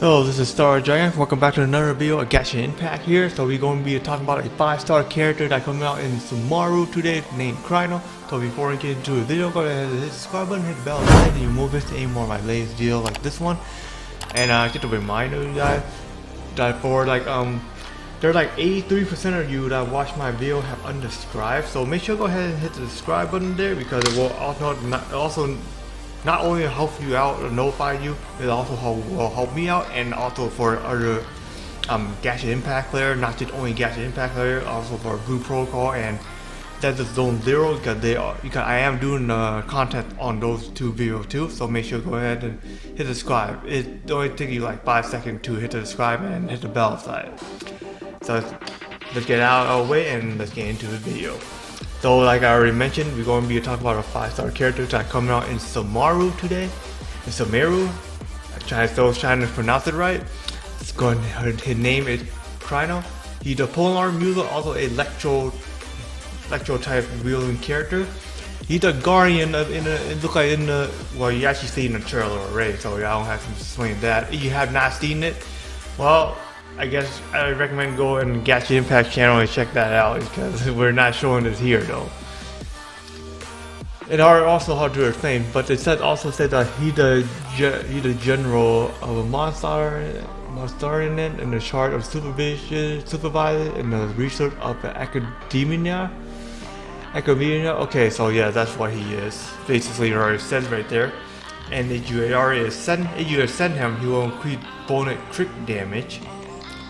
Hello, this is Star Giant. Welcome back to another video of Genshin Impact here. So we're going to be talking about a 5-star character that comes out in Sumaru today named Cyno. So before we get into the video, go ahead and hit the subscribe button, hit the bell, and you move this to any more of my latest deals like this one. And just a reminder, you guys, that for there's like 83% of you that watch my video have unsubscribed. So make sure to go ahead and hit the subscribe button there because it will also not only help you out or notify you, it also will help me out, and also for other Genshin Impact player, not just only Genshin Impact player, also for Blue Protocol and Desert Zone Zero, because I am doing content on those two videos too. So make sure to go ahead and hit subscribe. It only takes you like 5 seconds to hit the subscribe and hit the bell side. So let's get out of the way and let's get into the video. So like I already mentioned, we're going to be talking about a 5-star character that coming out in Sumaru today. In Sumeru, I'm trying to pronounce it right. His name is Cyno. He's a polearm user, also a electro type wielding character. He's a guardian of it looks like well, you actually see in the trailer already, so I don't have to explain that. If you have not seen it, well, I guess I recommend going to Genshin Impact channel and check that out because we're not showing this here though. It are also hard to explain, but it also said that he's the general of a Monstarian in the charge of supervisor in the research of academia. Okay, so yeah, that's what he is. Basically, it already says right there. And if you ascend him, he will increase bonus crit damage,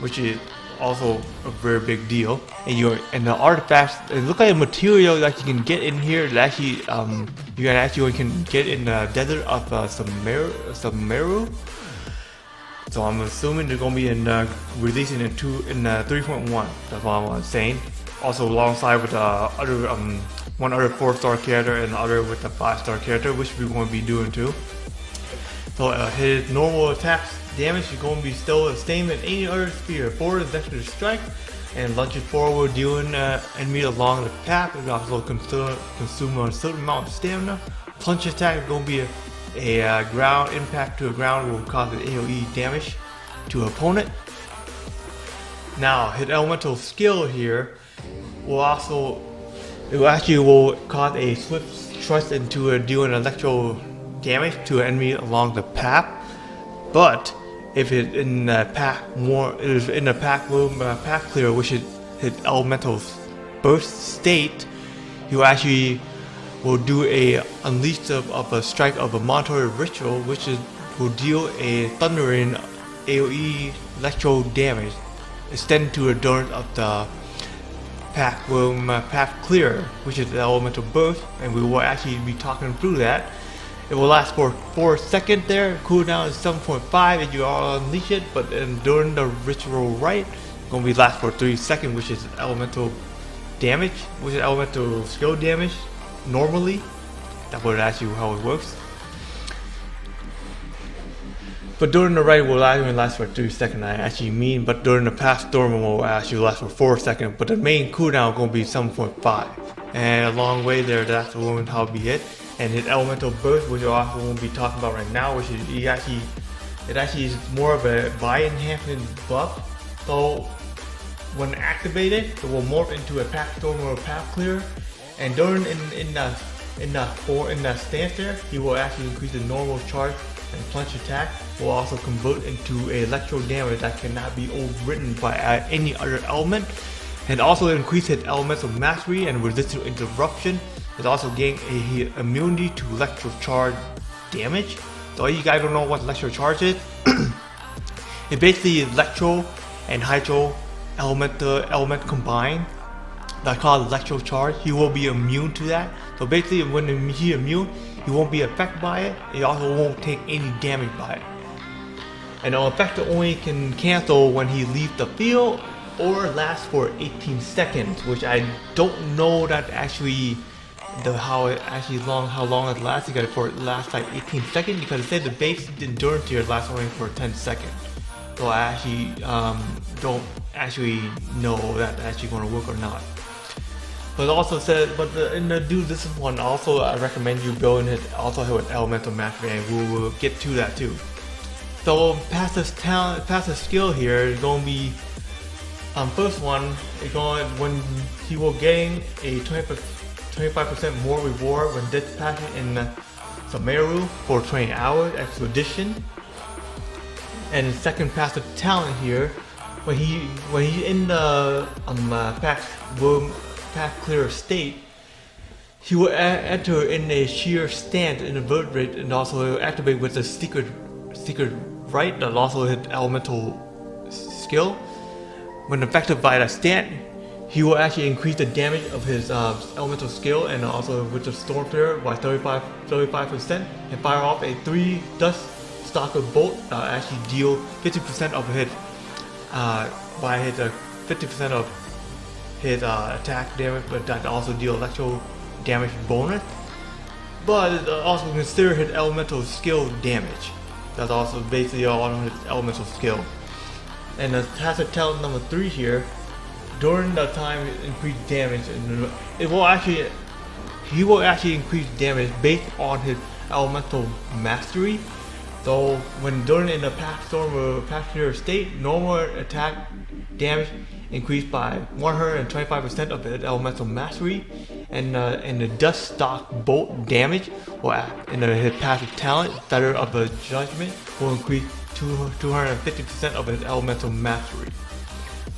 which is also a very big deal. And the artifacts, it looks like a material that you can get in here that actually you can get in the desert of Sumeru. So I'm assuming they're gonna be releasing in 3.1. That's what I'm saying. Also alongside with one other 4-star character and the other with a 5-star character, which we're going to be doing too. So his normal attacks damage is going to be still the same as any other spear. Forward is extra strike, and lunges forward dealing enemy along the path. It also consume a certain amount of stamina. Punch attack is going to be a ground impact to the ground, will cause an AoE damage to an opponent. Now his elemental skill here will cause a swift thrust into dealing electro damage to an enemy along the path. But if it's in the path path clear, which is his elemental burst state, you actually will do a unleash of a strike of a monetary ritual, which will deal a thundering AoE electro damage, extend to the door of the path clear, which is the elemental burst, and we will actually be talking through that. It will last for 4 seconds there. Cooldown is 7.5 if you all unleash it, but during the ritual rite, it's going to be last for 3 seconds, which is elemental damage, which is elemental skill damage normally. That's what actually how it works. But during the rite will only last for 3 seconds, I actually mean, but during the path storm will actually last for 4 seconds, but the main cooldown is going to be 7.5. And a long way there, that's how it'll be it. And his elemental burst, which we also won't be talking about right now, which is it actually is more of a buy enhancement buff. So when activated, it will morph into a path storm or a path clear. And during in that stance there, he will actually increase the normal charge and punch attack. Will also convert into a electro damage that cannot be overwritten by any other element. And also increase his elemental mastery and resistance to interruption. It also gain a immunity to electro charge damage. So you guys don't know what electro charge is. It basically is electro and hydro element combined. That's called electro charge. He will be immune to that. So basically, when he's immune, he won't be affected by it. He also won't take any damage by it. And the effect only can cancel when he leaves the field or lasts for 18 seconds, which I don't know that actually. How long it lasts. You got it for it lasts like 18 seconds because it said the base endurance here lasts only for 10 seconds. So I actually don't actually know that actually going to work or not. But it also said, in the this one also I recommend you building it also with elemental mastery, and we will get to that too. So passive skill here is going to be first one. It's going when he will gain a 25% more reward when dispatching in Sumeru for 20 hours expedition. And the second passive talent here, when he in the path clear state, he will enter in a sheer stance in the vertebrate and also activate with the secret right that also hit elemental skill. When affected by that stance, he will actually increase the damage of his elemental skill and also with the storm flare by 35% and fire off a 3 dust stalker bolt actually deal 50% of his by his 50% of his attack damage, but that also deal electro damage bonus. But it also consider his elemental skill damage. That's also basically all on his elemental skill. And the passive talent number 3 here, during the time it increased damage, and he will actually increase damage based on his elemental mastery. So when during in the path storm or path clear state, normal attack damage increased by 125% of his elemental mastery, and the dust stock bolt damage will in his passive talent, Feather of the Judgment, will increase 250% of his elemental mastery.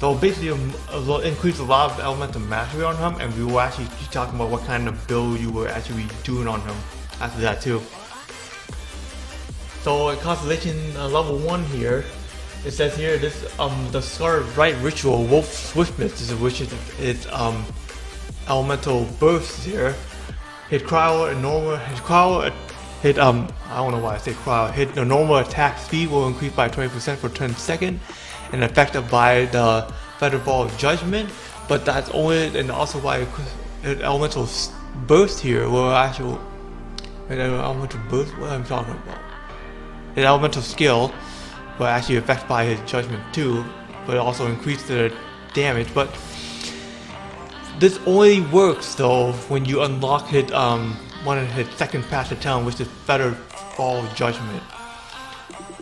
So basically increase a lot of elemental mastery on him, and we will actually be talking about what kind of build you will actually be doing on him after that too. So at Constellation level 1 here, it says here this the Scarlet Rite Ritual Wolf Swiftness, which is its elemental bursts here. Hit cryo and normal hit I don't know why I say cryo. Hit the normal attack speed will increase by 20% for 10 seconds, and affected by the Feather Ball of Judgment. But that's only, and also why elemental burst here will actually elemental burst. What I'm talking about? His elemental skill will actually affect by his judgment too, but also increase the damage. But this only works though when you unlock his one of his second passive talent, which is Feather Fall Judgment.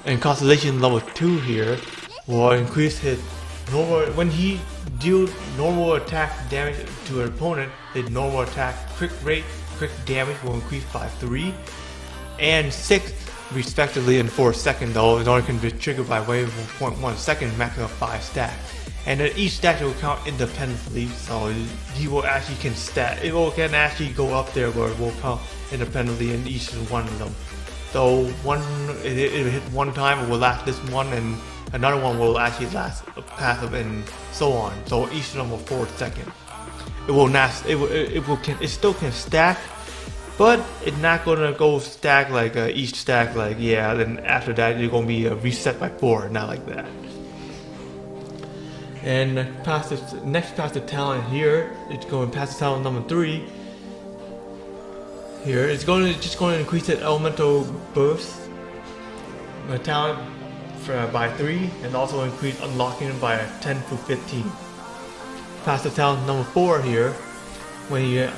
And Constellation level 2 here will increase his normal when he deals normal attack damage to an opponent. His normal attack crit rate, crit damage will increase by 3 and 6 respectively in 4 seconds, though it only can be triggered by wave of 0.1 second, maximum of 5 stacks. And then each stack will count independently, so he will actually can actually go up there where it will count independently in each one of them. So one it hit one time, it will last this one, and another one will actually last passive and so on. So each of them will 4 seconds. It will not. It still can stack. But it's not gonna go stack like each stack like then after that you're gonna be reset by 4, not like that. And next passive talent here, it's going passive talent number 3. Here it's just going to increase the elemental burst talent by 3, and also increase unlocking by 10 to 15. Passive talent number 4 here. When you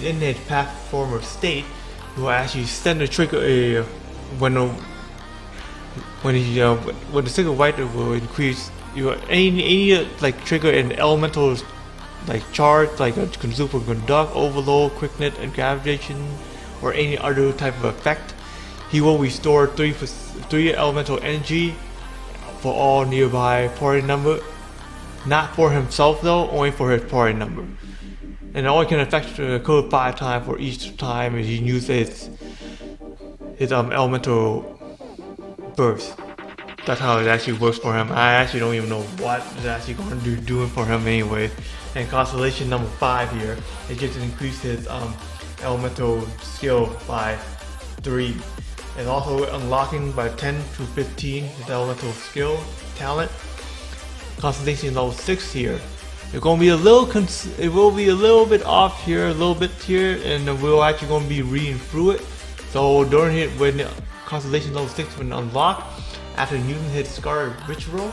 in his path former state, you will actually send the trigger when the single writer will increase any like trigger an elemental like charge like a super conduct, overload, quickness, and gravitation, or any other type of effect. He will restore 3 elemental energy for all nearby party number. Not for himself though, only for his party number. And it only can affect the code 5 times for each time he uses his elemental burst. That's how it actually works for him. I actually don't even know what it's actually going to doing for him anyway. And Constellation number 5 here, it just increased his elemental skill by 3. And also unlocking by 10 to 15 his elemental skill talent. Constellation level 6 here. It's gonna be it will be a little bit off here, a little bit here, and we're actually gonna be reading through it. So during it, when Constellation level 6 when unlocked, after using his Scarlet Ritual,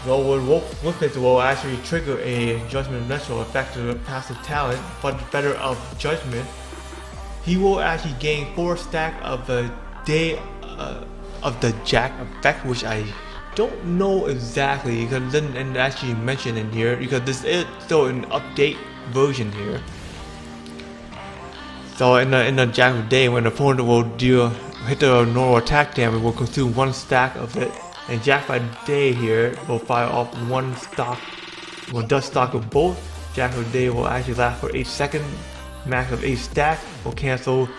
Wolfmith will actually trigger a Judgment Ritual effect to the passive talent, but Feather of Judgment. He will actually gain 4 stack of the day of the Jack effect, which I don't know exactly because it didn't actually mention in here because this is still an update version here. So in the Jack of Day, when the opponent will hit the normal attack damage, will consume 1 stack of it, and Jack by Day here will fire off 1 dust stock of both. Jack of Day will actually last for 8 seconds, max of 8 stack, will cancel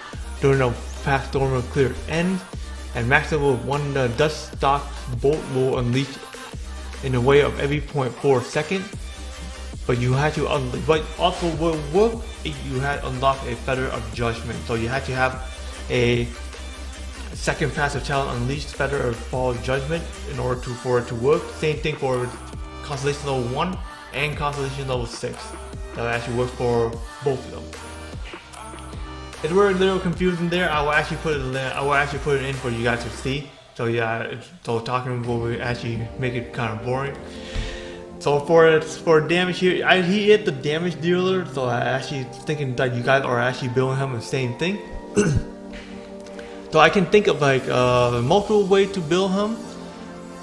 during the past storm of clear end, and maximum of 1 dust stock bolt will unleash in the way of every 0.4 second. But you had to but also will work if you had unlocked a Feather of Judgment. So you had to have a second passive talent unleashed Feather of Fall Judgment in order for it to work. Same thing for Constellation level 1 and Constellation level 6. That actually works for both of them. It were a little confusing there. I will actually put it in for you guys to see. So yeah, so talking will actually make it kind of boring. So for damage here, he hit the damage dealer, so I actually thinking that you guys are actually building him the same thing. So I can think of like multiple ways to build him.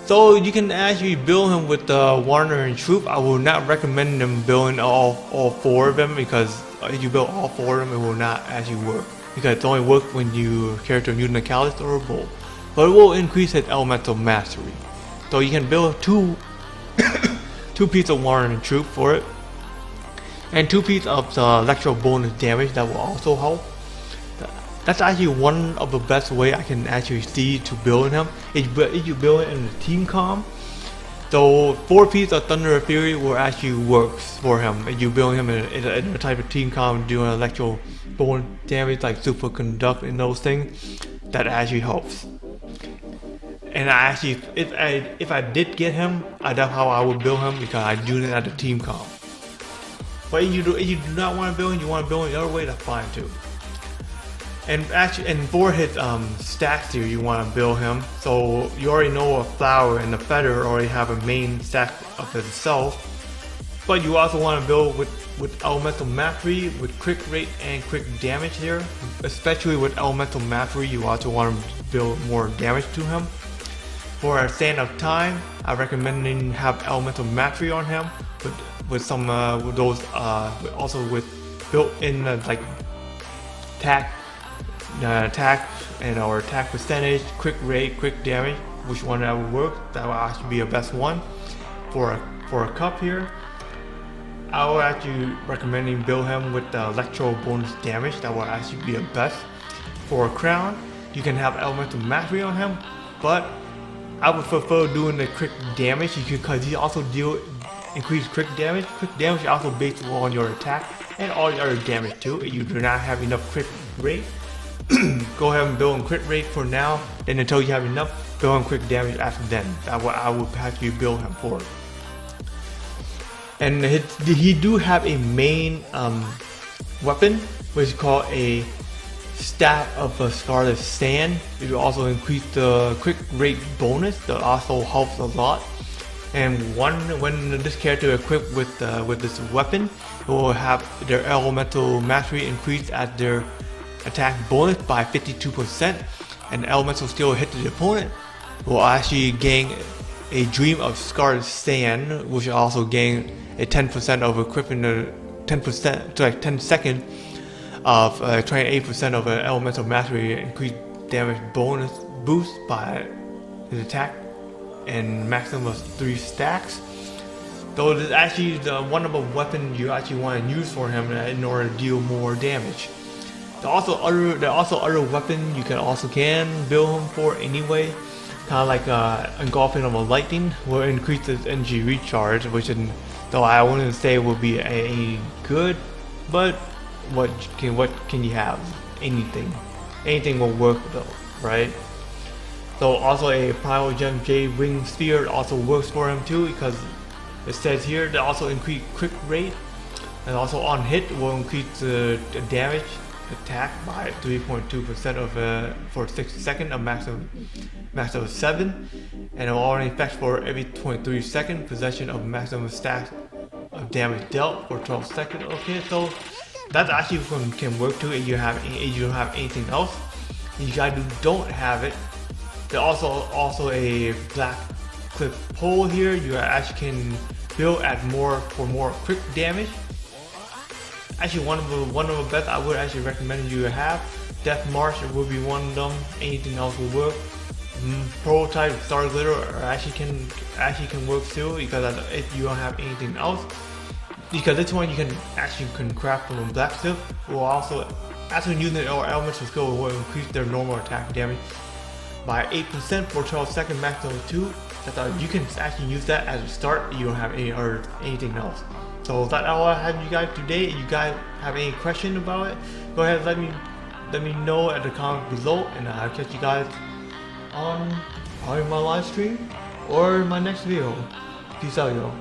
So you can actually build him with Warner and Troop. I will not recommend them building all 4 of them because if you build all 4 of them, it will not actually work. Because it only works when your character using a Catalyst or a Bolt. But it will increase his Elemental Mastery. So you can build 2 pieces of Warren and Troop for it, and 2 pieces of the electro bonus damage that will also help. That's actually one of the best way I can actually see to build him. If you build it in the team comp, so 4 pieces of Thunder Fury will actually works for him. If you build him in a type of team comp doing electro bonus damage like Super Conduct and those things, that actually helps. And I actually, if I did get him, that's how I would build him because I do it at the team comp. But if you do not want to build him, you want to build him the other way, that's fine too. And for his stacks here, you want to build him. So you already know a Flower and a Feather already have a main stack of itself. But you also want to build with Elemental Mastery, with Quick Rate and Quick Damage here. Especially with Elemental Mastery, you also want to build more damage to him. For a Sand of Time, I recommend have Elemental Mastery on him with some with those also with built-in like attack and or attack percentage, quick rate, quick damage. Which one that would work? That will actually be the best one. For a cup here, I will actually recommend build him with the electro bonus damage. That will actually be the best. For a crown, you can have Elemental Mastery on him, but I would prefer doing the quick damage because he also deal increased quick damage. Quick damage is also based on your attack and all the other damage too. If you do not have enough crit rate, go ahead and build in crit rate for now. Then until you have enough, build in quick damage after then. That's what I would actually build him for. And he do have a main weapon, which is called a Staff of a Scarlet Sand. It will also increase the quick rate bonus. That also helps a lot. And when this character equipped with this weapon, it will have their Elemental Mastery increase at their attack bonus by 52%, and Elemental still hit the opponent. Will actually gain a Dream of Scarlet Sand, which will also gain a 10% of equipping the 10% to like 10 seconds of 28% of an Elemental Mastery increased damage bonus boost by his attack and maximum of 3 stacks. So this is actually the one of the weapons you actually want to use for him in order to deal more damage. There are also other weapons you can build him for anyway. Kind of like engulfing of a lightning will increase his energy recharge, which though I wouldn't say would be a good, but what can you have? Anything will work though, right? So also a Primal Gem Jade Wing Sphere also works for him too, because it says here that also increase quick rate, and also on hit will increase the damage attack by 3.2% for 6 seconds, a max of 7, and it will only effect for every 0.3 second possession of maximum stack of damage dealt for 12 seconds. Okay, so that actually can work too if you don't have anything else. If you guys don't have it, There's also a black clip pole here. You actually can build at more quick damage. Actually, one of the best I would actually recommend you to have. Death March would be one of them. Anything else will work. Prototype Star Glitter actually can work too, because if you don't have anything else, because this one you can craft from a blacksmith. Will also using our elemental skill will increase their normal attack damage by 8% for 12 seconds, max level 2. You can actually use that as a start. You don't have anything else. So that's all I have you guys today. If you guys have any question about it, go ahead and let me know at the comment below, and I'll catch you guys on probably my live stream or my next video. Peace out, yo.